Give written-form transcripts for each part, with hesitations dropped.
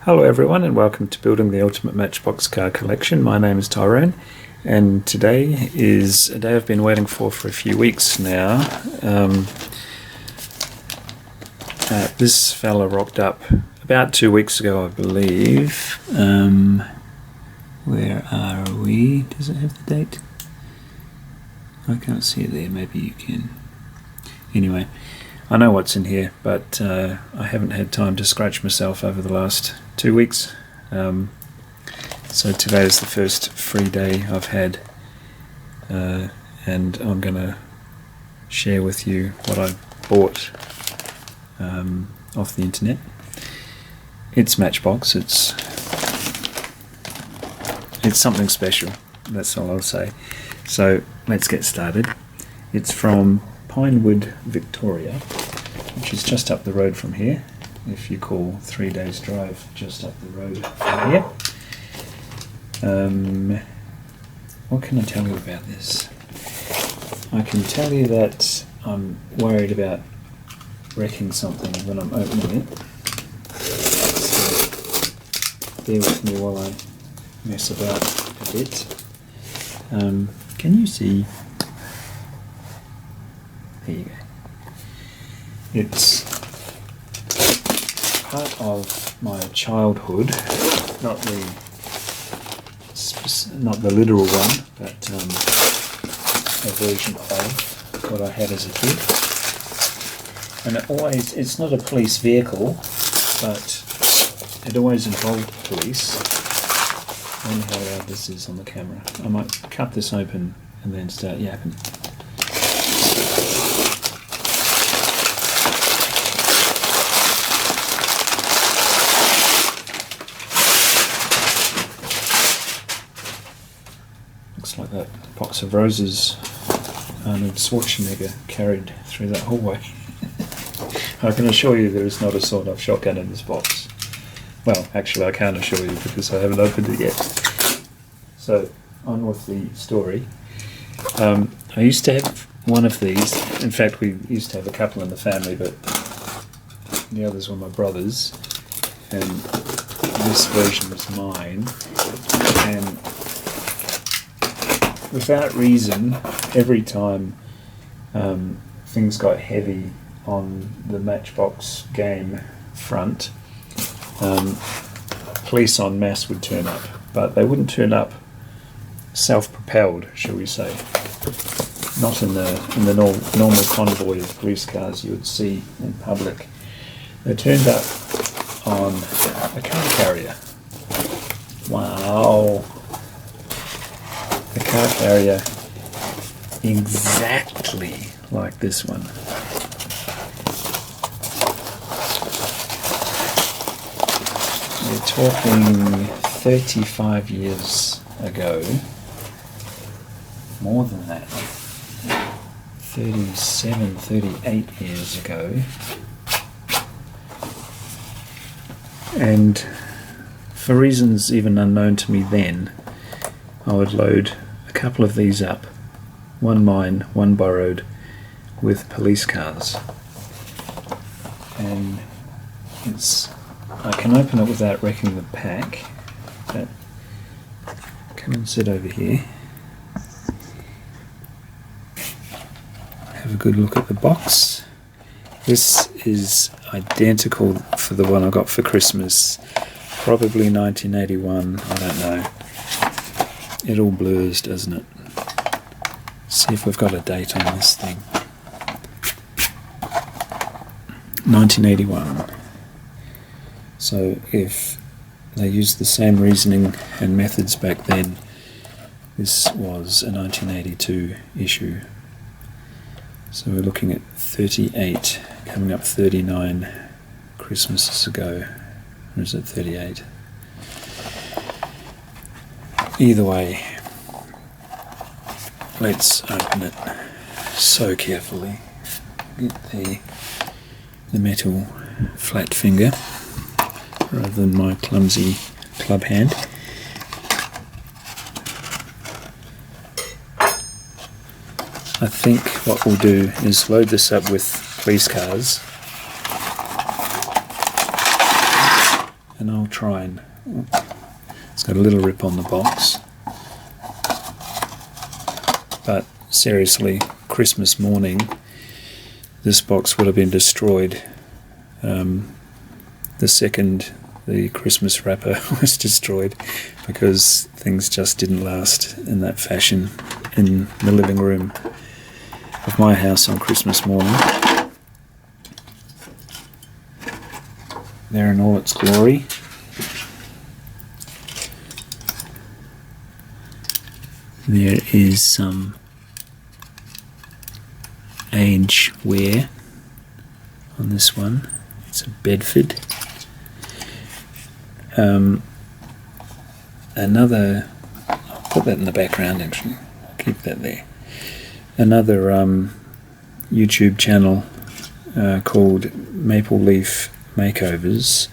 Hello everyone and welcome to Building the Ultimate Matchbox Car Collection. My name is Tyrone and today is a day I've been waiting for a few weeks now. This fella rocked up about 2 weeks ago, I believe. Where are we? Does it have the date? I can't see it there, maybe you can. Anyway, I know what's in here, but I haven't had time to scratch myself over the last 2 weeks. So today is the first free day I've had, and I'm going to share with you what I bought off the internet. It's Matchbox. It's something special, that's all I'll say. So let's get started. It's from Pinewood, Victoria, which is just up the road from here, if you call 3 days drive just up the road from here. What can I tell you about this? I can tell you that I'm worried about wrecking something when I'm opening it. So bear with me while I mess about a bit. Can you see? There you go. It's part of my childhood, not the literal one, but a version of what I had as a kid. And it's not a police vehicle, but it always involved police. I wonder how loud this is on the camera. I might cut this open and then start yapping. Looks like that box of roses Arnold Schwarzenegger carried through that hallway. I can assure you there is not a sawed-off shotgun in this box. Well, actually I can't assure you because I haven't opened it yet. So, on with the story. I used to have one of these. In fact, we used to have a couple in the family, but the others were my brother's. And this version was mine. And without reason, every time things got heavy on the Matchbox game front, police en masse would turn up, but they wouldn't turn up self-propelled, shall we say. Not in the normal convoy of police cars you would see in public. They turned up on a car carrier. Wow. A car carrier exactly like this one. We're talking 35 years ago. More than that. 37, 38 years ago. And for reasons even unknown to me then, I would load a couple of these up, one mine, one borrowed, with police cars. And I can open it without wrecking the pack, but come and sit over here. Have a good look at the box. This is identical for the one I got for Christmas, probably 1981, I don't know. It all blurs, doesn't it? See if we've got a date on this thing. 1981. So if they used the same reasoning and methods back then, this was a 1982 issue. So we're looking at 38, coming up 39 Christmases ago. Or is it 38? Either way, let's open it so carefully. Get the metal flat finger rather than my clumsy club hand. I think what we'll do is load this up with police cars and I'll try and... It's got a little rip on the box. But seriously, Christmas morning, this box would have been destroyed. The second the Christmas wrapper was destroyed, because things just didn't last in that fashion in the living room of my house on Christmas morning. There in all its glory. There is some age wear on this one. It's a Bedford. Another, I'll put that in the background actually, I'll keep that there. Another YouTube channel called Maple Leaf Makeovers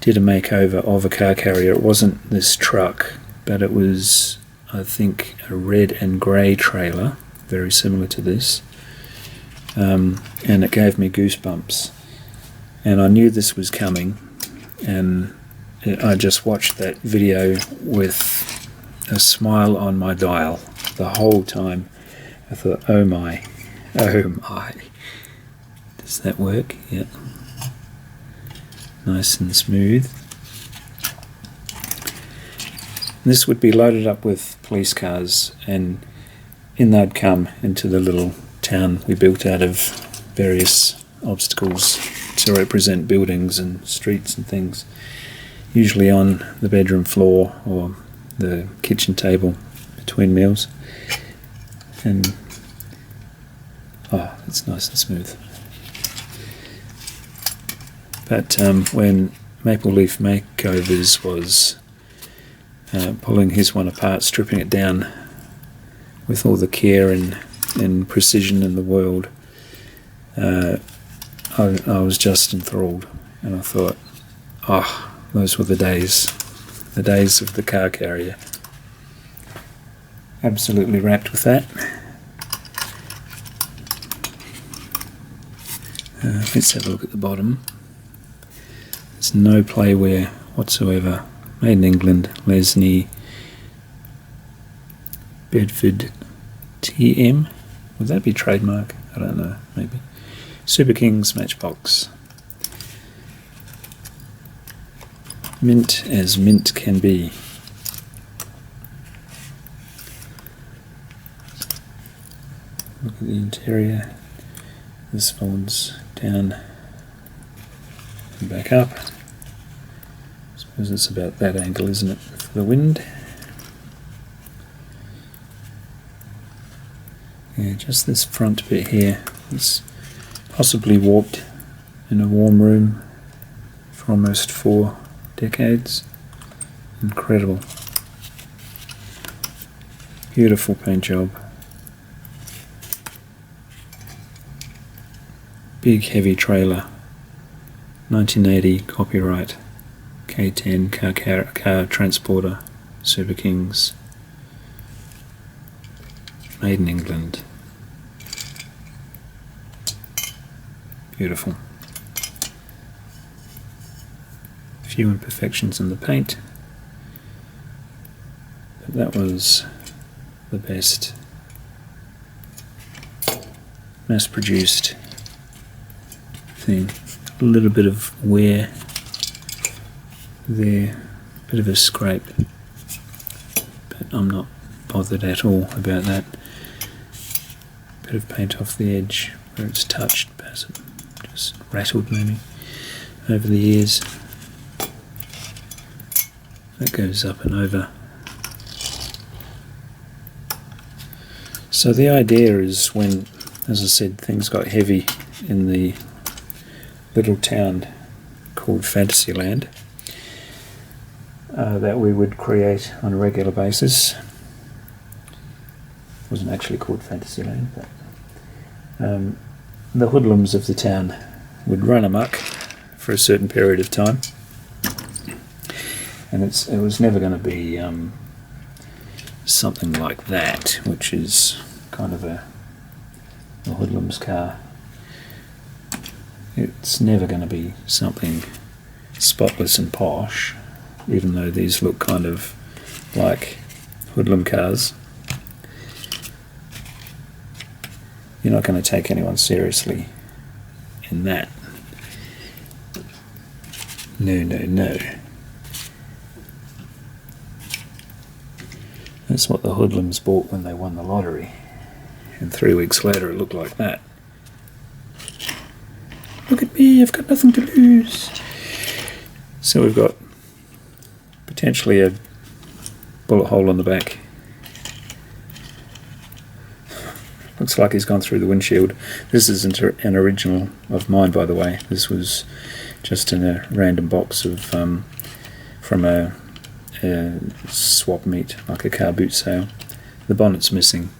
did a makeover of a car carrier. It wasn't this truck, but it was, I think, a red and grey trailer, very similar to this, and it gave me goosebumps. And I knew this was coming, and I just watched that video with a smile on my dial the whole time. I thought, oh my, does that work? Yeah, nice and smooth. This would be loaded up with police cars, and in they'd come into the little town we built out of various obstacles to represent buildings and streets and things, usually on the bedroom floor or the kitchen table between meals. And it's nice and smooth. But when Maple Leaf Makeovers was pulling his one apart, stripping it down with all the care and precision in the world, I was just enthralled, and I thought, those were the days of the car carrier. Absolutely wrapped with that. Let's have a look at the bottom. There's no playwear whatsoever. Made in England, Lesney, Bedford, TM. Would that be trademark? I don't know, maybe. Super Kings Matchbox. Mint as mint can be. Look at the interior. This folds down and back up. I suppose it's about that angle, isn't it, for the wind? Yeah, just this front bit here. It's possibly warped in a warm room for almost 4 decades. Incredible. Beautiful paint job. Big heavy trailer. 1980 copyright. K10 car transporter. Super Kings. Made in England. Beautiful. Few imperfections in the paint, but that was the best mass-produced thing. A little bit of wear there, a bit of a scrape, but I'm not bothered at all about that. Bit of paint off the edge where it's touched, perhaps it just rattled maybe over the years. That goes up and over. So the idea is when, as I said, things got heavy in the little town called Fantasyland, that we would create on a regular basis. It wasn't actually called Fantasyland, but the hoodlums of the town would run amok for a certain period of time, and it was never going to be something like that, which is kind of a hoodlum's car. It's never going to be something spotless and posh, even though these look kind of like hoodlum cars. You're not going to take anyone seriously in that. No, no, no. That's what the hoodlums bought when they won the lottery. And 3 weeks later it looked like that. Look at me, I've got nothing to lose. So we've got potentially a bullet hole in the back. Looks like he's gone through the windshield. This isn't an original of mine, by the way. This was just in a random box of from a swap meet, like a car boot sale. The bonnet's missing.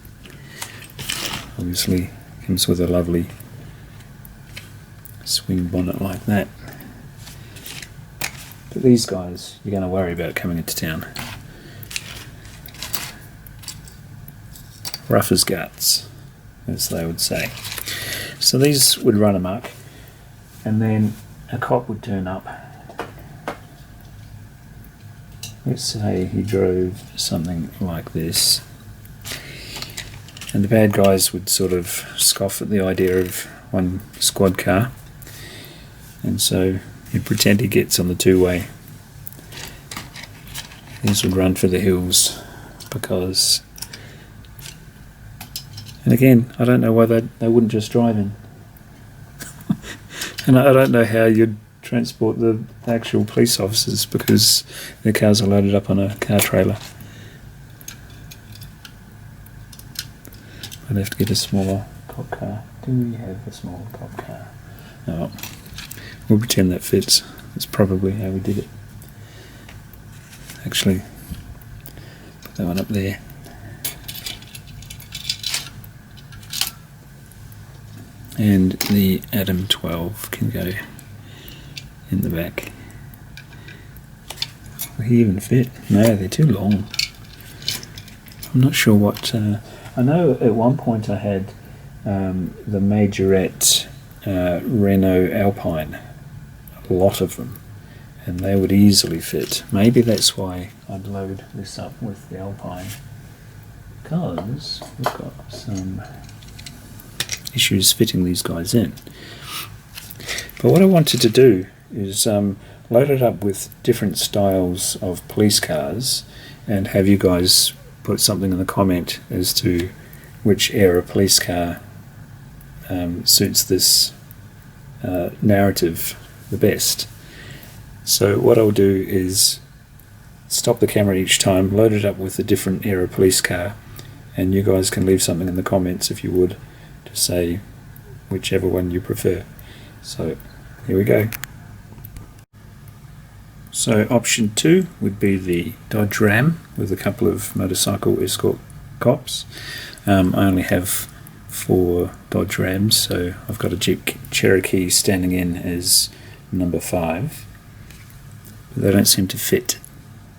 Obviously comes with a lovely swing bonnet like that. But these guys you're going to worry about coming into town. Rough as guts, as they would say. So these would run amok, and then a cop would turn up. Let's say he drove something like this, and the bad guys would sort of scoff at the idea of one squad car, and so he'd pretend he gets on the two-way. These would run for the hills because, and again, I don't know why they wouldn't just drive in. And I don't know how you'd transport the actual police officers, because their cars are loaded up on a car trailer. I'd have to get a smaller cop car. Do we have a smaller cop car? No. We'll pretend that fits. That's probably how we did it. Actually, put that one up there. And the Adam 12 can go in the back. Will he even fit? No, they're too long. I'm not sure what... I know at one point I had the Majorette Renault Alpine. A lot of them. And they would easily fit. Maybe that's why I'd load this up with the Alpine. Because we've got some issues fitting these guys in. But what I wanted to do is load it up with different styles of police cars and have you guys put something in the comment as to which era police car suits this narrative the best. So what I'll do is stop the camera each time, load it up with a different era police car, and you guys can leave something in the comments if you would, to say whichever one you prefer. So here we go. So option 2 would be the Dodge Ram with a couple of motorcycle escort cops. I only have 4 Dodge Rams, so I've got a Jeep Cherokee standing in as number 5. But they don't seem to fit,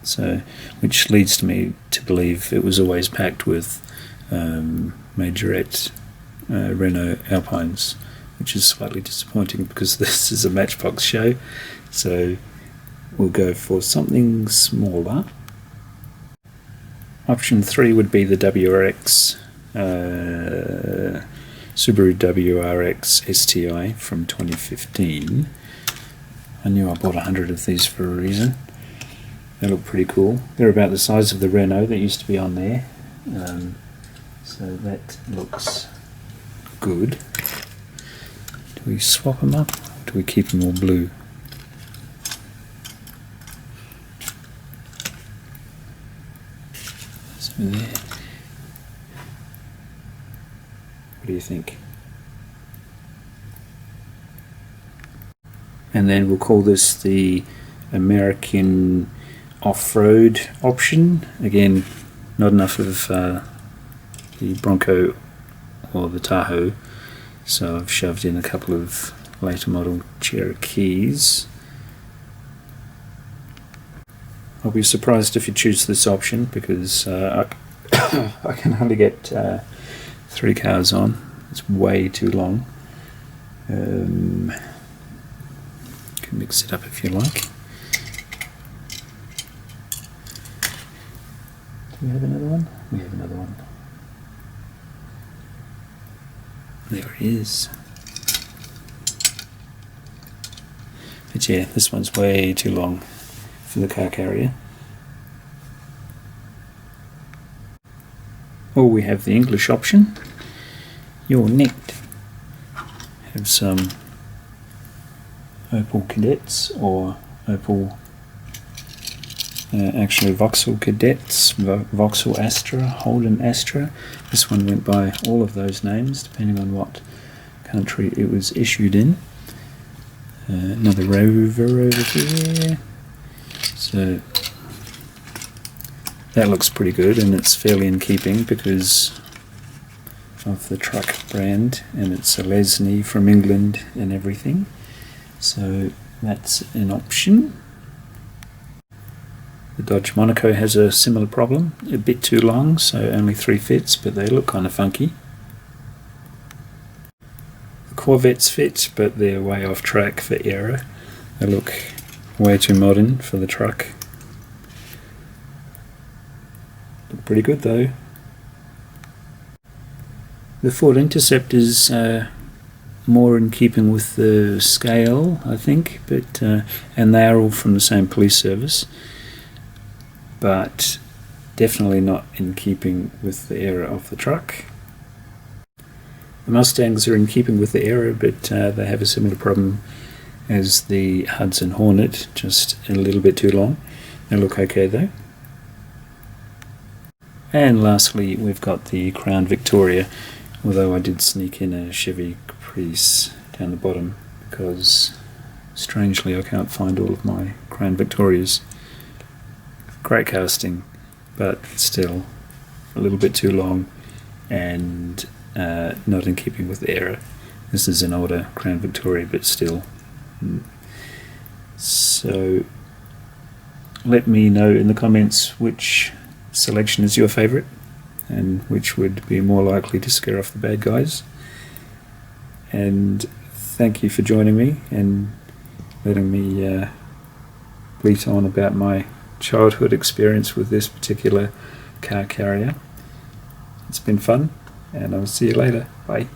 so which leads me to believe it was always packed with Majorette Renault Alpines, which is slightly disappointing because this is a Matchbox show. So we'll go for something smaller. Option 3 would be the WRX, Subaru WRX STI from 2015. I knew I bought 100 of these for a reason. They look pretty cool. They're about the size of the Renault that used to be on there. So that looks good. Do we swap them up, or do we keep them all blue? So there. What do you think? And then we'll call this the American off-road option. Again, not enough of the Bronco or the Tahoe, so I've shoved in a couple of later model Cherokees. I'll be surprised if you choose this option, because I can only get 3 cars on. It's way too long. can mix it up if you like. Do we have another one? We have another one. There it is. But yeah, this one's way too long for the car carrier. Or we have the English option. You're necked. Have some Opel Cadets or Opel, actually Vauxhall Cadets, Vauxhall Astra, Holden Astra. This one went by all of those names depending on what country it was issued in. Another Rover over here. So that looks pretty good, and it's fairly in keeping because of the truck brand, and it's a Lesney from England and everything. So that's an option. The Dodge Monaco has a similar problem, a bit too long, so only 3 fits, but they look kind of funky. The Corvettes fit, but they're way off track for era. They look way too modern for the truck. Look pretty good though. The Ford Intercept is more in keeping with the scale, I think, but and they are all from the same police service, but definitely not in keeping with the era of the truck. The Mustangs are in keeping with the era, but they have a similar problem as the Hudson Hornet, just a little bit too long. They look okay though. And lastly, we've got the Crown Victoria, although I did sneak in a Chevy Caprice down the bottom because strangely I can't find all of my Crown Victorias. Great casting, but still a little bit too long and not in keeping with the era. This is an older Crown Victoria, but still. So let me know in the comments which selection is your favourite and which would be more likely to scare off the bad guys. And thank you for joining me and letting me bleat on about my childhood experience with this particular car carrier. It's been fun, and I'll see you later. Bye.